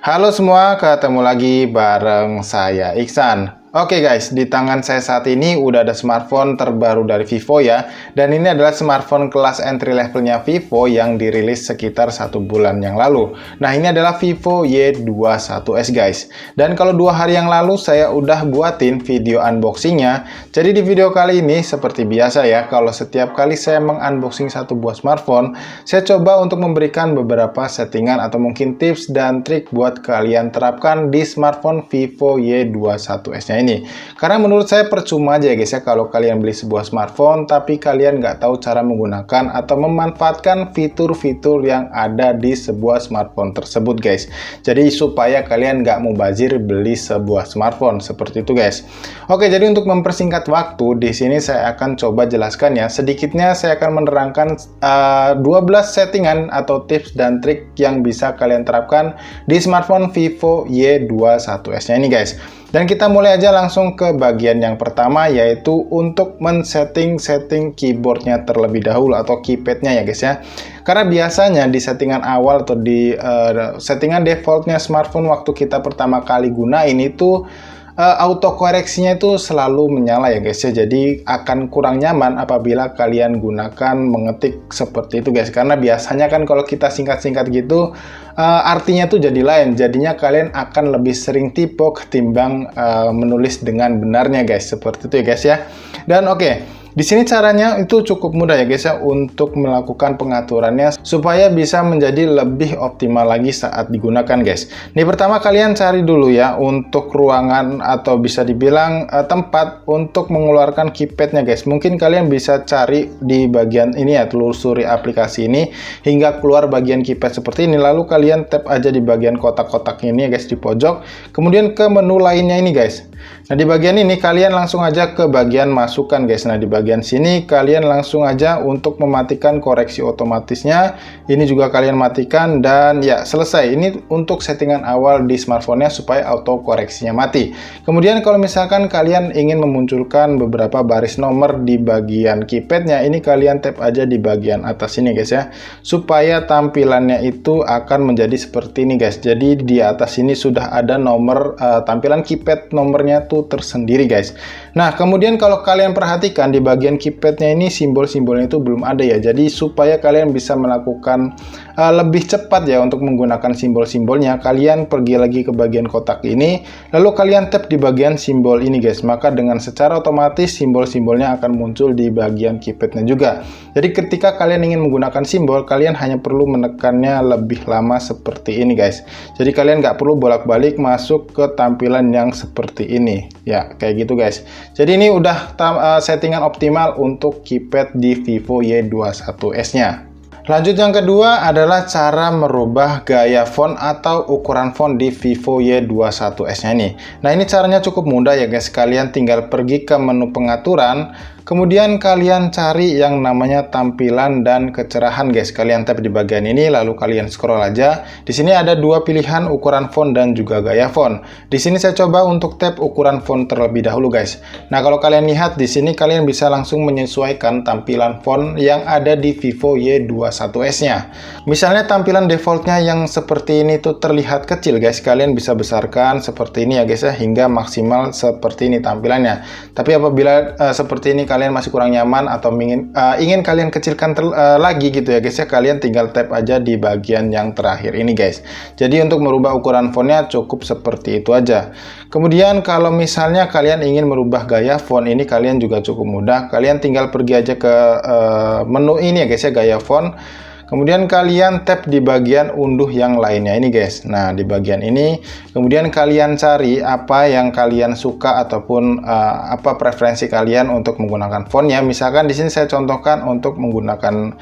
Halo semua, ketemu lagi bareng saya Iksan. Oke guys, di tangan saya saat ini udah ada smartphone terbaru dari Vivo ya. Dan ini adalah smartphone kelas entry levelnya Vivo yang dirilis sekitar 1 bulan yang lalu. Nah, ini adalah Vivo Y21s guys. Dan kalau 2 hari yang lalu saya udah buatin video unboxingnya. Jadi di video kali ini seperti biasa ya, kalau setiap kali saya mengunboxing satu buah smartphone, saya coba untuk memberikan beberapa settingan atau mungkin tips dan trik buat kalian terapkan di smartphone Vivo Y21s-nya ini. Karena menurut saya percuma aja ya guys ya kalau kalian beli sebuah smartphone tapi kalian nggak tahu cara menggunakan atau memanfaatkan fitur-fitur yang ada di sebuah smartphone tersebut guys. Jadi supaya kalian nggak mubazir beli sebuah smartphone seperti itu guys. Oke, jadi untuk mempersingkat waktu di sini saya akan coba jelaskan ya. Sedikitnya saya akan menerangkan 12 settingan atau tips dan trik yang bisa kalian terapkan di smartphone Vivo Y21s-nya ini guys. Dan kita mulai aja langsung ke bagian yang pertama, yaitu untuk men-setting keyboardnya terlebih dahulu atau keypadnya ya guys ya. Karena biasanya di settingan awal atau di settingan defaultnya smartphone waktu kita pertama kali gunain itu auto koreksinya itu selalu menyala ya guys ya. Jadi akan kurang nyaman apabila kalian gunakan mengetik seperti itu guys. Karena biasanya kan kalau kita singkat-singkat gitu artinya tuh jadi lain. Jadinya kalian akan lebih sering typo ketimbang menulis dengan benarnya guys. Seperti itu ya guys ya. Dan oke. Di sini caranya itu cukup mudah ya guys ya untuk melakukan pengaturannya supaya bisa menjadi lebih optimal lagi saat digunakan guys. Ini pertama kalian cari dulu ya untuk ruangan atau bisa dibilang tempat untuk mengeluarkan keypadnya guys. Mungkin kalian bisa cari di bagian ini ya, telusuri aplikasi ini hingga keluar bagian keypad seperti ini. Lalu kalian tap aja di bagian kotak-kotak ini ya guys di pojok. Kemudian ke menu lainnya ini guys. Nah di bagian ini kalian langsung aja ke bagian masukan guys. Nah di bagian sini kalian langsung aja untuk mematikan koreksi otomatisnya. Ini juga kalian matikan dan ya selesai. Ini untuk settingan awal di smartphone-nya supaya auto koreksinya mati. Kemudian kalau misalkan kalian ingin memunculkan beberapa baris nomor di bagian keypadnya, ini kalian tap aja di bagian atas ini guys ya. Supaya tampilannya itu akan menjadi seperti ini guys. Jadi di atas ini sudah ada nomor tampilan keypad nomornya tuh tersendiri guys. Nah kemudian kalau kalian perhatikan di bagian keypadnya ini simbol-simbolnya itu belum ada ya. Jadi supaya kalian bisa melakukan lebih cepat ya untuk menggunakan simbol-simbolnya, kalian pergi lagi ke bagian kotak ini, lalu kalian tap di bagian simbol ini guys. Maka dengan secara otomatis simbol-simbolnya akan muncul di bagian keypadnya juga. Jadi ketika kalian ingin menggunakan simbol, kalian hanya perlu menekannya lebih lama seperti ini guys. Jadi kalian nggak perlu bolak-balik masuk ke tampilan yang seperti ini ya, kayak gitu guys. Jadi ini udah settingan optimal untuk keypad di Vivo Y21s-nya. Lanjut yang kedua adalah cara merubah gaya font atau ukuran font di Vivo Y21s-nya ini. Nah ini caranya cukup mudah ya guys. Kalian tinggal pergi ke menu pengaturan, kemudian kalian cari yang namanya tampilan dan kecerahan guys. Kalian tap di bagian ini lalu kalian scroll aja. Di sini ada dua pilihan, ukuran font dan juga gaya font. Di sini saya coba untuk tap ukuran font terlebih dahulu guys. Nah kalau kalian lihat di sini kalian bisa langsung menyesuaikan tampilan font yang ada di Vivo Y21s-nya. Misalnya tampilan defaultnya yang seperti ini tuh terlihat kecil guys. Kalian bisa besarkan seperti ini ya guys ya, hingga maksimal seperti ini tampilannya. Tapi apabila seperti ini kalian masih kurang nyaman atau ingin kalian kecilkan lagi gitu ya guys ya, kalian tinggal tap aja di bagian yang terakhir ini guys. Jadi untuk merubah ukuran fontnya cukup seperti itu aja. Kemudian kalau misalnya kalian ingin merubah gaya font, ini kalian juga cukup mudah. Kalian tinggal pergi aja ke menu ini ya guys ya, gaya font. Kemudian kalian tap di bagian unduh yang lainnya ini guys. Nah di bagian ini kemudian kalian cari apa yang kalian suka ataupun apa preferensi kalian untuk menggunakan fontnya. Misalkan di sini saya contohkan untuk menggunakan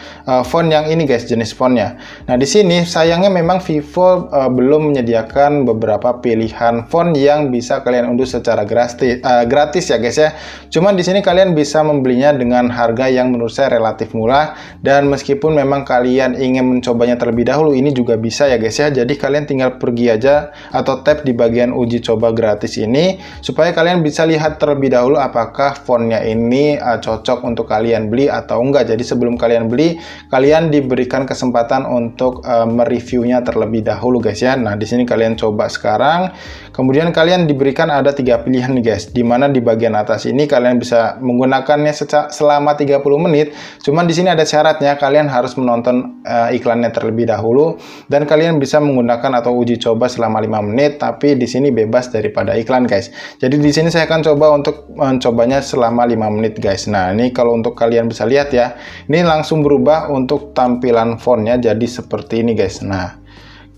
font yang ini guys, jenis fontnya. Nah di sini sayangnya memang Vivo belum menyediakan beberapa pilihan font yang bisa kalian unduh secara gratis ya guys ya. Cuman di sini kalian bisa membelinya dengan harga yang menurut saya relatif murah, dan meskipun memang kalian kalian ingin mencobanya terlebih dahulu, ini juga bisa ya guys ya. Jadi kalian tinggal pergi aja atau tap di bagian uji coba gratis ini supaya kalian bisa lihat terlebih dahulu apakah fontnya ini cocok untuk kalian beli atau enggak. Jadi sebelum kalian beli, kalian diberikan kesempatan untuk mereviewnya terlebih dahulu guys ya. Nah, di sini kalian coba sekarang. Kemudian kalian diberikan ada 3 pilihan nih guys, dimana di bagian atas ini kalian bisa menggunakannya selama 30 menit. Cuman di sini ada syaratnya, kalian harus menonton iklannya terlebih dahulu dan kalian bisa menggunakan atau uji coba selama 5 menit, tapi di sini bebas daripada iklan guys. Jadi di sini saya akan coba untuk mencobanya selama 5 menit guys. Nah, ini kalau untuk kalian bisa lihat ya, ini langsung berubah untuk tampilan fontnya jadi seperti ini guys. Nah,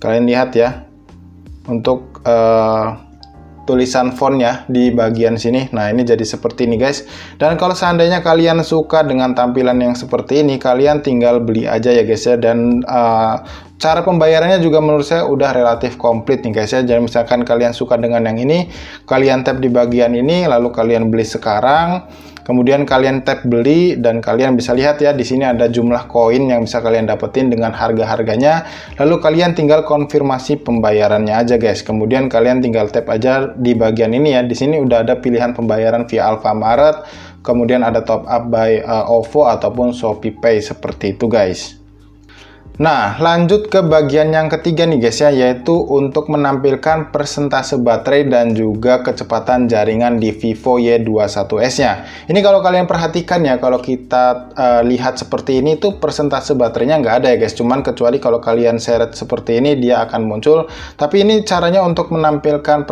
kalian lihat ya untuk tulisan fontnya di bagian sini. Nah, ini jadi seperti ini guys. Dan kalau seandainya kalian suka dengan tampilan yang seperti ini, kalian tinggal beli aja ya guys ya. Dan cara pembayarannya juga menurut saya udah relatif komplit nih guys ya. Jadi misalkan kalian suka dengan yang ini, kalian tap di bagian ini lalu kalian beli sekarang. Kemudian kalian tap beli dan kalian bisa lihat ya di sini ada jumlah koin yang bisa kalian dapetin dengan harga-harganya. Lalu kalian tinggal konfirmasi pembayarannya aja guys. Kemudian kalian tinggal tap aja di bagian ini ya. Di sini udah ada pilihan pembayaran via Alfamart. Kemudian ada top up by OVO ataupun ShopeePay seperti itu guys. Nah, lanjut ke bagian yang ketiga nih guys ya, yaitu untuk menampilkan persentase baterai dan juga kecepatan jaringan di Vivo Y21s-nya. Ini kalau kalian perhatikan ya, kalau kita lihat seperti ini tuh persentase baterainya nggak ada ya guys, cuman kecuali kalau kalian seret seperti ini dia akan muncul. Tapi ini caranya untuk menampilkan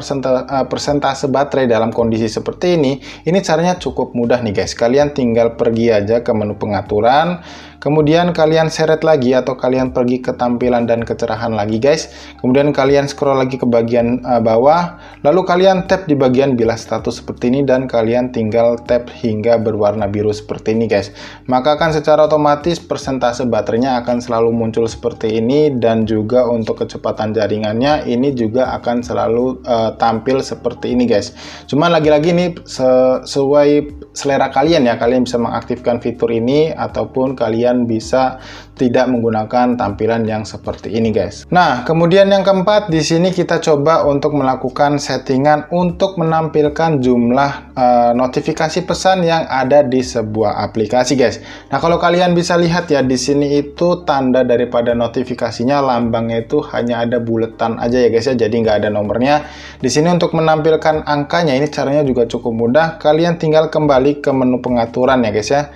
persentase baterai dalam kondisi seperti ini caranya cukup mudah nih guys. Kalian tinggal pergi aja ke menu pengaturan. Kemudian kalian seret lagi atau kalian pergi ke tampilan dan kecerahan lagi guys. Kemudian kalian scroll lagi ke bagian bawah. Lalu kalian tap di bagian bilas status seperti ini dan kalian tinggal tap hingga berwarna biru seperti ini guys. Maka akan secara otomatis persentase baterainya akan selalu muncul seperti ini. Dan juga untuk kecepatan jaringannya ini juga akan selalu tampil seperti ini guys. Cuma lagi-lagi ini sesuai selera kalian ya. Kalian bisa mengaktifkan fitur ini ataupun kalian bisa tidak menggunakan tampilan yang seperti ini guys. Nah, kemudian yang keempat di sini kita coba untuk melakukan settingan untuk menampilkan jumlah notifikasi pesan yang ada di sebuah aplikasi guys. Nah, kalau kalian bisa lihat ya di sini itu tanda daripada notifikasinya, lambangnya itu hanya ada buletan aja ya guys ya, jadi nggak ada nomornya. Di sini untuk menampilkan angkanya ini caranya juga cukup mudah. Kalian tinggal kembali ke menu pengaturan ya guys ya.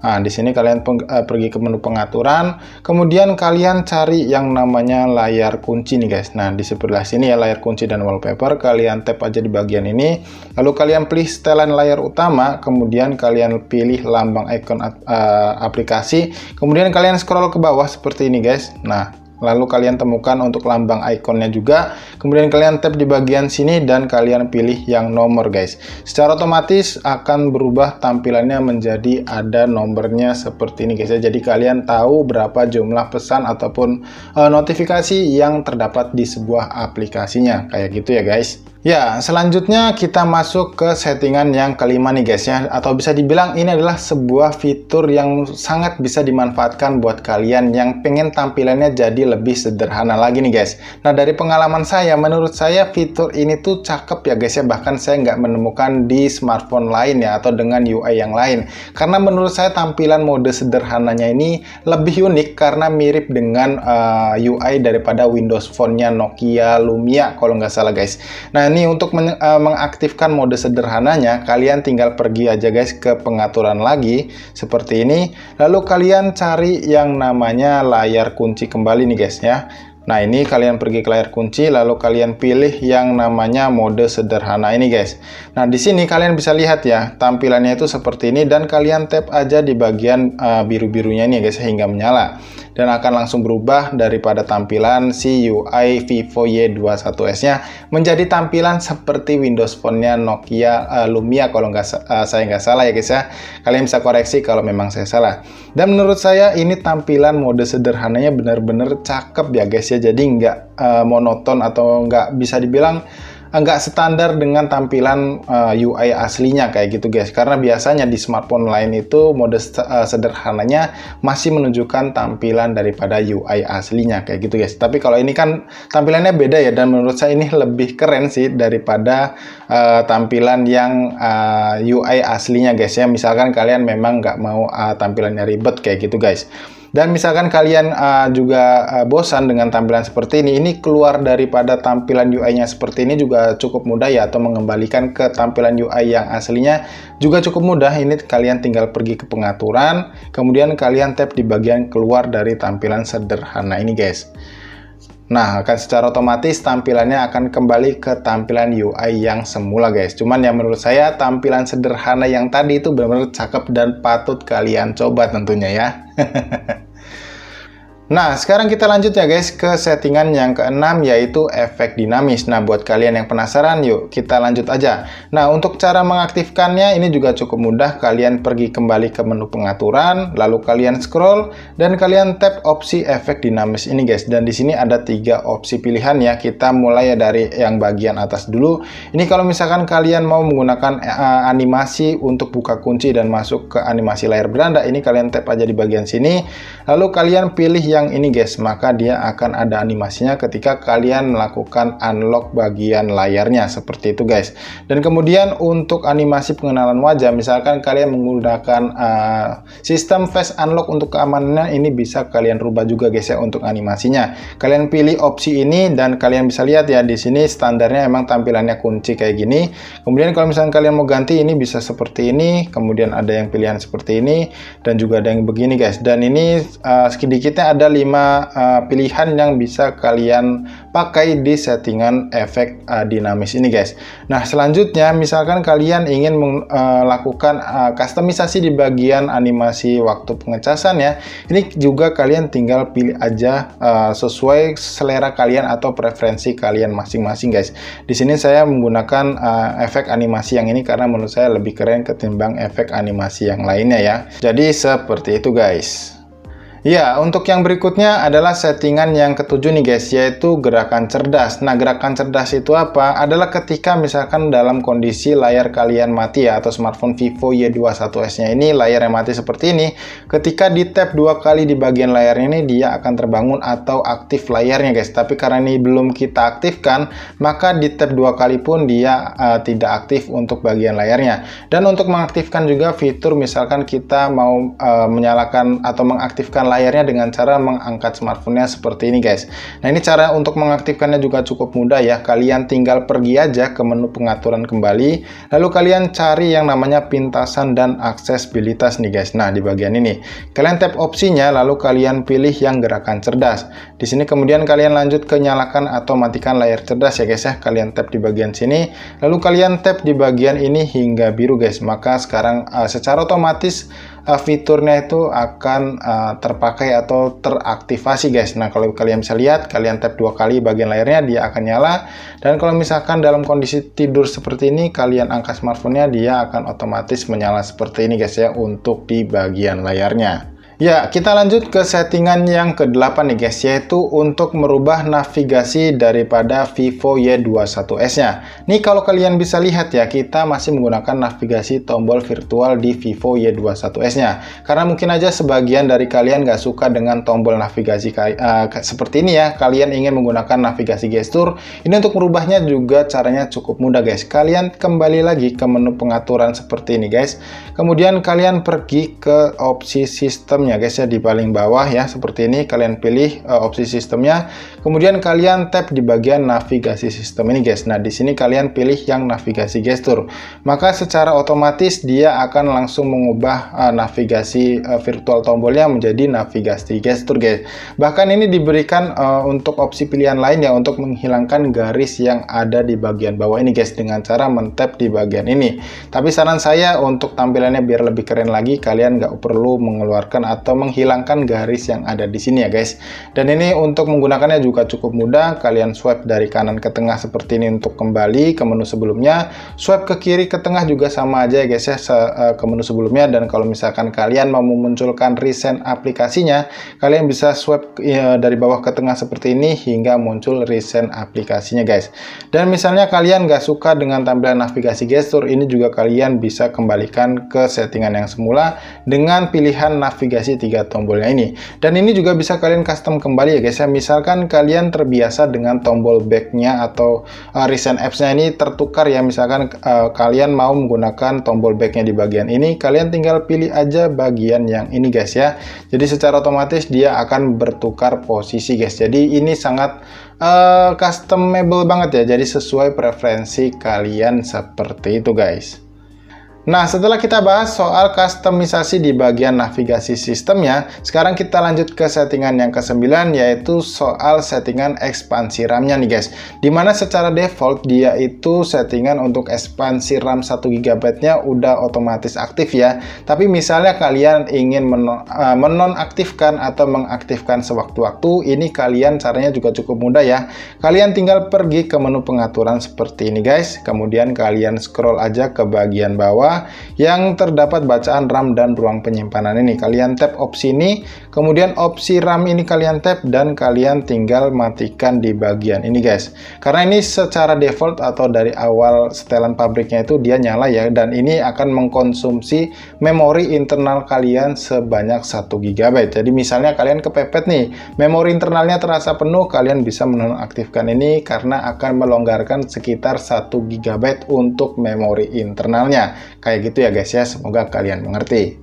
Nah, di sini kalian pergi ke menu pengaturan, kemudian kalian cari yang namanya layar kunci nih guys. Nah, di sebelah sini ya layar kunci dan wallpaper, kalian tap aja di bagian ini, lalu kalian pilih setelan layar utama, kemudian kalian pilih lambang icon aplikasi, kemudian kalian scroll ke bawah seperti ini guys. Nah, lalu kalian temukan untuk lambang ikonnya juga, kemudian kalian tap di bagian sini dan kalian pilih yang nomor guys. Secara otomatis akan berubah tampilannya menjadi ada nomornya seperti ini guys ya. Jadi kalian tahu berapa jumlah pesan ataupun notifikasi yang terdapat di sebuah aplikasinya, kayak gitu ya guys. Ya, selanjutnya kita masuk ke settingan yang kelima nih guys ya, atau bisa dibilang ini adalah sebuah fitur yang sangat bisa dimanfaatkan buat kalian yang pengen tampilannya jadi lebih sederhana lagi nih guys. Nah, dari pengalaman saya, menurut saya fitur ini tuh cakep ya guys ya, bahkan saya nggak menemukan di smartphone lain ya, atau dengan UI yang lain. Karena menurut saya tampilan mode sederhananya ini lebih unik karena mirip dengan UI daripada Windows Phone-nya Nokia Lumia kalau nggak salah guys. Nah, ini untuk mengaktifkan mode sederhananya, kalian tinggal pergi aja guys ke pengaturan lagi seperti ini, lalu kalian cari yang namanya layar kunci kembali nih guys ya. Nah, ini kalian pergi ke layar kunci, lalu kalian pilih yang namanya mode sederhana ini guys. Nah, di sini kalian bisa lihat ya, tampilannya itu seperti ini dan kalian tap aja di bagian biru-birunya ini guys hingga menyala. Dan akan langsung berubah daripada tampilan si UI Vivo Y21s-nya menjadi tampilan seperti Windows Phone-nya Nokia Lumia kalau saya nggak salah ya guys ya. Kalian bisa koreksi kalau memang saya salah. Dan menurut saya ini tampilan mode sederhananya benar-benar cakep ya guys ya. Jadi nggak monoton atau nggak bisa dibilang nggak standar dengan tampilan UI aslinya kayak gitu guys. Karena biasanya di smartphone lain itu mode sederhananya masih menunjukkan tampilan daripada UI aslinya kayak gitu guys. Tapi kalau ini kan tampilannya beda ya, dan menurut saya ini lebih keren sih daripada tampilan yang UI aslinya guys ya. Misalkan kalian memang nggak mau tampilannya ribet kayak gitu guys. Dan misalkan kalian juga bosan dengan tampilan seperti ini keluar daripada tampilan UI-nya seperti ini juga cukup mudah ya, atau mengembalikan ke tampilan UI yang aslinya juga cukup mudah. Ini kalian tinggal pergi ke pengaturan, kemudian kalian tap di bagian keluar dari tampilan sederhana ini guys. Nah, akan secara otomatis tampilannya akan kembali ke tampilan UI yang semula guys. Cuman yang menurut saya tampilan sederhana yang tadi itu benar-benar cakep dan patut kalian coba tentunya ya. Nah, sekarang kita lanjut ya guys ke settingan yang keenam, yaitu efek dinamis. Nah, buat kalian yang penasaran, yuk kita lanjut aja. Nah, untuk cara mengaktifkannya ini juga cukup mudah. Kalian pergi kembali ke menu pengaturan, lalu kalian scroll dan kalian tap opsi efek dinamis ini guys. Dan di sini ada 3 opsi pilihan ya. Kita mulai dari yang bagian atas dulu. Ini kalau misalkan kalian mau menggunakan animasi untuk buka kunci dan masuk ke animasi layar beranda, ini kalian tap aja di bagian sini. Lalu kalian pilih yang ini guys, maka dia akan ada animasinya ketika kalian melakukan unlock bagian layarnya seperti itu guys. Dan kemudian untuk animasi pengenalan wajah, misalkan kalian menggunakan sistem face unlock untuk keamanannya, ini bisa kalian rubah juga guys ya untuk animasinya. Kalian pilih opsi ini dan kalian bisa lihat ya di sini standarnya emang tampilannya kunci kayak gini. Kemudian kalau misalkan kalian mau ganti, ini bisa seperti ini, kemudian ada yang pilihan seperti ini dan juga ada yang begini guys. Dan ini sedikitnya ada 5 pilihan yang bisa kalian pakai di settingan efek dinamis ini guys. Nah, selanjutnya misalkan kalian ingin melakukan customisasi di bagian animasi waktu pengecasan ya, ini juga kalian tinggal pilih aja sesuai selera kalian atau preferensi kalian masing-masing guys. Di sini saya menggunakan efek animasi yang ini karena menurut saya lebih keren ketimbang efek animasi yang lainnya ya. Jadi seperti itu guys. Ya, untuk yang berikutnya adalah settingan yang ketujuh nih guys, yaitu gerakan cerdas. Nah, gerakan cerdas itu apa? Adalah ketika misalkan dalam kondisi layar kalian mati ya, atau smartphone Vivo Y21s-nya ini layarnya mati seperti ini, ketika di tap 2 kali di bagian layar ini, dia akan terbangun atau aktif layarnya guys. Tapi karena ini belum kita aktifkan, maka di tap 2 kali pun dia tidak aktif untuk bagian layarnya. Dan untuk mengaktifkan juga fitur misalkan kita mau menyalakan atau mengaktifkan layarnya dengan cara mengangkat smartphone-nya seperti ini guys. Nah, ini cara untuk mengaktifkannya juga cukup mudah ya. Kalian tinggal pergi aja ke menu pengaturan kembali, lalu kalian cari yang namanya pintasan dan aksesibilitas nih guys. Nah, di bagian ini kalian tap opsinya, lalu kalian pilih yang gerakan cerdas. Di sini kemudian kalian lanjut ke nyalakan atau matikan layar cerdas ya guys ya. Kalian tap di bagian sini, lalu kalian tap di bagian ini hingga biru guys. Maka sekarang secara otomatis fiturnya itu akan terpakai atau teraktivasi guys. Nah, kalau kalian bisa lihat, kalian tap 2 kali bagian layarnya, dia akan nyala. Dan kalau misalkan dalam kondisi tidur seperti ini, kalian angkat smartphone-nya, dia akan otomatis menyala seperti ini guys ya, untuk di bagian layarnya. Ya, kita lanjut ke settingan yang ke-8 nih guys, yaitu untuk merubah navigasi daripada Vivo Y21s-nya. Nih kalau kalian bisa lihat ya, kita masih menggunakan navigasi tombol virtual di Vivo Y21s-nya. Karena mungkin aja sebagian dari kalian nggak suka dengan tombol navigasi seperti ini ya, kalian ingin menggunakan navigasi gestur. Ini untuk merubahnya juga caranya cukup mudah guys. Kalian kembali lagi ke menu pengaturan seperti ini guys. Kemudian kalian pergi ke opsi sistem guys ya, di paling bawah ya, seperti ini kalian pilih opsi sistemnya, kemudian kalian tap di bagian navigasi sistem ini guys. Nah, di sini kalian pilih yang navigasi gestur, maka secara otomatis dia akan langsung mengubah navigasi virtual tombolnya menjadi navigasi gestur guys. Bahkan ini diberikan untuk opsi pilihan lain ya, untuk menghilangkan garis yang ada di bagian bawah ini guys, dengan cara mentap di bagian ini. Tapi saran saya untuk tampilannya biar lebih keren lagi, kalian nggak perlu mengeluarkan atau menghilangkan garis yang ada di sini ya guys. Dan ini untuk menggunakannya juga cukup mudah, kalian swipe dari kanan ke tengah seperti ini untuk kembali ke menu sebelumnya, swipe ke kiri ke tengah juga sama aja ya guys ya, ke menu sebelumnya. Dan kalau misalkan kalian mau memunculkan recent aplikasinya, kalian bisa swipe dari bawah ke tengah seperti ini hingga muncul recent aplikasinya guys. Dan misalnya kalian nggak suka dengan tampilan navigasi gestur, ini juga kalian bisa kembalikan ke settingan yang semula dengan pilihan navigasi 3 tombolnya ini. Dan ini juga bisa kalian custom kembali ya guys ya. Misalkan kalian terbiasa dengan tombol back-nya atau recent apps-nya ini tertukar ya, misalkan kalian mau menggunakan tombol back-nya di bagian ini, kalian tinggal pilih aja bagian yang ini guys ya. Jadi secara otomatis dia akan bertukar posisi guys. Jadi ini sangat customable banget ya, jadi sesuai preferensi kalian seperti itu guys. Nah, setelah kita bahas soal kustomisasi di bagian navigasi sistemnya, sekarang kita lanjut ke settingan yang ke-9, yaitu soal settingan ekspansi RAM-nya nih guys. Dimana secara default dia itu settingan untuk ekspansi RAM 1 GB-nya udah otomatis aktif ya. Tapi misalnya kalian ingin menonaktifkan atau mengaktifkan sewaktu-waktu, ini kalian caranya juga cukup mudah ya. Kalian tinggal pergi ke menu pengaturan seperti ini guys. Kemudian kalian scroll aja ke bagian bawah yang terdapat bacaan RAM dan ruang penyimpanan ini. Kalian tap opsi ini, kemudian opsi RAM ini kalian tap dan kalian tinggal matikan di bagian ini guys. Karena ini secara default atau dari awal setelan pabriknya itu dia nyala ya, dan ini akan mengkonsumsi memori internal kalian sebanyak 1 GB. Jadi misalnya kalian kepepet nih, memori internalnya terasa penuh, kalian bisa menonaktifkan ini karena akan melonggarkan sekitar 1 GB untuk memori internalnya. Kayak gitu ya guys ya, semoga kalian mengerti.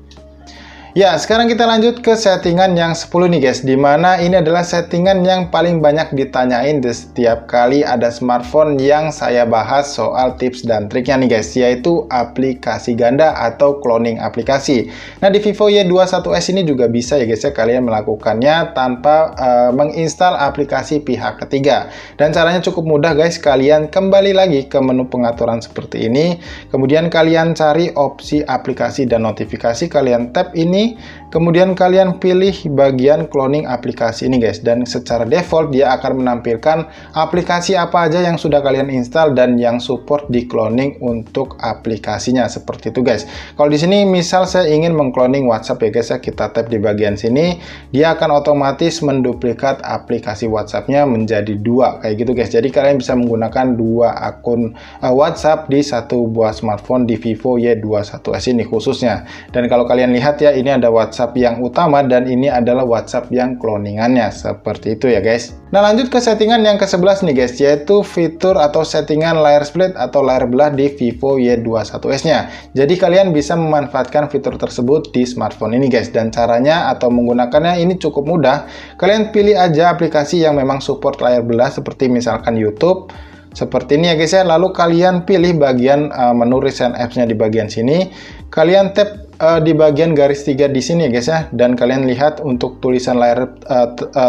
Ya, sekarang kita lanjut ke settingan yang 10 nih guys, dimana ini adalah settingan yang paling banyak ditanyain di setiap kali ada smartphone yang saya bahas soal tips dan triknya nih guys, yaitu aplikasi ganda atau cloning aplikasi. Nah, di Vivo Y21s ini juga bisa ya guys ya, kalian melakukannya tanpa menginstal aplikasi pihak ketiga. Dan caranya cukup mudah guys, kalian kembali lagi ke menu pengaturan seperti ini, kemudian kalian cari opsi aplikasi dan notifikasi, kalian tap ini, kemudian kalian pilih bagian cloning aplikasi ini guys, dan secara default dia akan menampilkan aplikasi apa aja yang sudah kalian install dan yang support di cloning untuk aplikasinya seperti itu guys. Kalau di sini misal saya ingin mengcloning WhatsApp ya guys ya, kita tap di bagian sini, dia akan otomatis menduplikat aplikasi WhatsApp-nya menjadi 2 kayak gitu guys. Jadi kalian bisa menggunakan 2 akun WhatsApp di satu buah smartphone di Vivo Y21s ini khususnya. Dan kalau kalian lihat ya, ini ada WhatsApp yang utama dan ini adalah WhatsApp yang cloningannya seperti itu ya guys. Nah, lanjut ke settingan yang ke-11 nih guys, yaitu fitur atau settingan layar split atau layar belah di Vivo Y21s nya. Jadi kalian bisa memanfaatkan fitur tersebut di smartphone ini guys, dan caranya atau menggunakannya ini cukup mudah. Kalian pilih aja aplikasi yang memang support layar belah seperti misalkan YouTube seperti ini ya guys ya. Lalu kalian pilih bagian menu recent apps-nya di bagian sini, kalian tap di bagian garis 3 di sini ya guys ya, dan kalian lihat untuk tulisan layar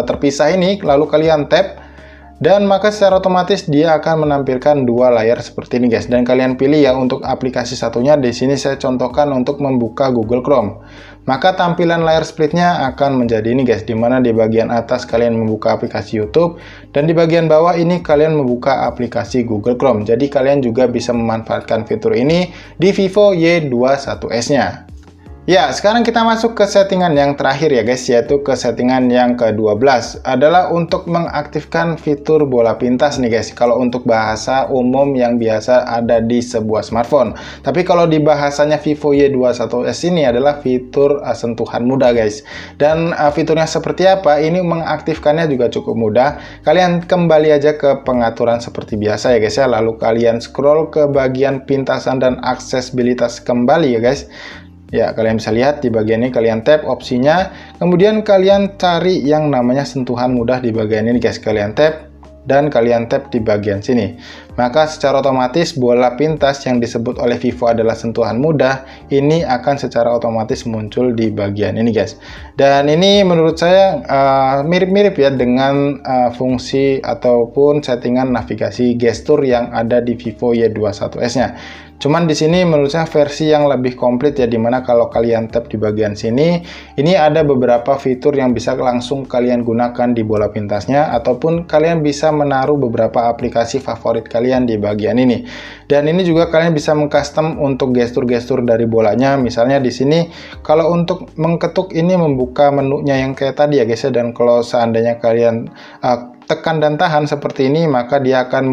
terpisah ini, lalu kalian tap, dan maka secara otomatis dia akan menampilkan 2 layar seperti ini guys. Dan kalian pilih ya untuk aplikasi satunya, di sini saya contohkan untuk membuka Google Chrome. Maka tampilan layar splitnya akan menjadi ini guys, dimana di bagian atas kalian membuka aplikasi YouTube dan di bagian bawah ini kalian membuka aplikasi Google Chrome. Jadi kalian juga bisa memanfaatkan fitur ini di Vivo Y21s nya. Ya, sekarang kita masuk ke settingan yang terakhir ya guys, yaitu ke settingan yang ke-12, adalah untuk mengaktifkan fitur bola pintas nih guys. Kalau untuk bahasa umum yang biasa ada di sebuah smartphone. Tapi kalau di bahasanya Vivo Y21s ini adalah fitur sentuhan mudah guys. Dan fiturnya seperti apa? Ini mengaktifkannya juga cukup mudah. Kalian kembali aja ke pengaturan seperti biasa ya guys ya. Lalu kalian scroll ke bagian pintasan dan aksesibilitas kembali ya guys. Ya, kalian bisa lihat di bagian ini, kalian tap opsinya, kemudian kalian cari yang namanya sentuhan mudah di bagian ini guys, kalian tap dan kalian tap di bagian sini. maka secara otomatis bola pintas yang disebut oleh Vivo adalah sentuhan mudah, ini akan secara otomatis muncul di bagian ini guys. Dan ini menurut saya mirip-mirip ya dengan fungsi ataupun settingan navigasi gestur yang ada di Vivo Y21s-nya. Cuman di sini menurut saya versi yang lebih komplit ya, dimana kalau kalian tap di bagian sini, ini ada beberapa fitur yang bisa langsung kalian gunakan di bola pintasnya, ataupun kalian bisa menaruh beberapa aplikasi favorit kalian di bagian ini. Dan ini juga kalian bisa mengcustom untuk gestur-gestur dari bolanya. Misalnya di sini kalau untuk mengketuk ini membuka menunya yang kayak tadi ya guys ya, dan kalau seandainya kalian tekan dan tahan seperti ini, maka dia akan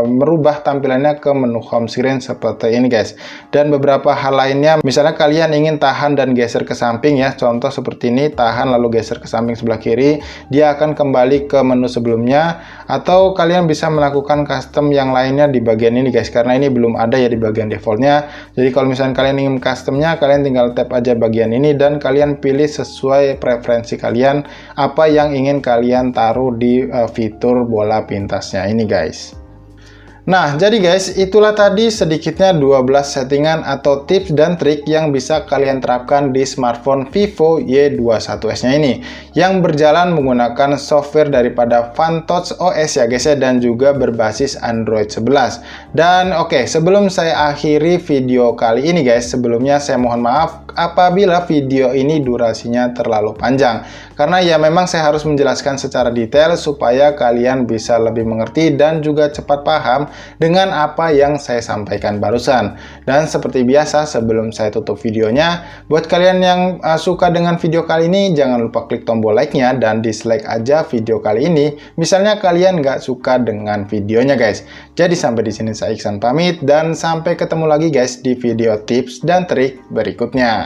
merubah tampilannya ke menu home screen seperti ini guys. Dan beberapa hal lainnya, misalnya kalian ingin tahan dan geser ke samping ya, contoh seperti ini, tahan lalu geser ke samping sebelah kiri, dia akan kembali ke menu sebelumnya. Atau kalian bisa melakukan custom yang lainnya di bagian ini guys, karena ini belum ada ya di bagian defaultnya. Jadi kalau misalnya kalian ingin customnya, kalian tinggal tap aja bagian ini dan kalian pilih sesuai preferensi kalian apa yang ingin kalian taruh di fitur bola pintasnya ini guys. Nah, jadi guys, itulah tadi sedikitnya 12 settingan atau tips dan trik yang bisa kalian terapkan di smartphone Vivo Y21s-nya ini, yang berjalan menggunakan software daripada Fantouch OS ya guys ya, dan juga berbasis Android 11. Dan oke, sebelum saya akhiri video kali ini guys, sebelumnya saya mohon maaf apabila video ini durasinya terlalu panjang, karena ya memang saya harus menjelaskan secara detail supaya kalian bisa lebih mengerti dan juga cepat paham dengan apa yang saya sampaikan barusan. Dan seperti biasa, sebelum saya tutup videonya, buat kalian yang suka dengan video kali ini, jangan lupa klik tombol like-nya dan dislike aja video kali ini misalnya kalian nggak suka dengan videonya guys. Jadi sampai di sini saya Iksan pamit, dan sampai ketemu lagi guys di video tips dan trik berikutnya.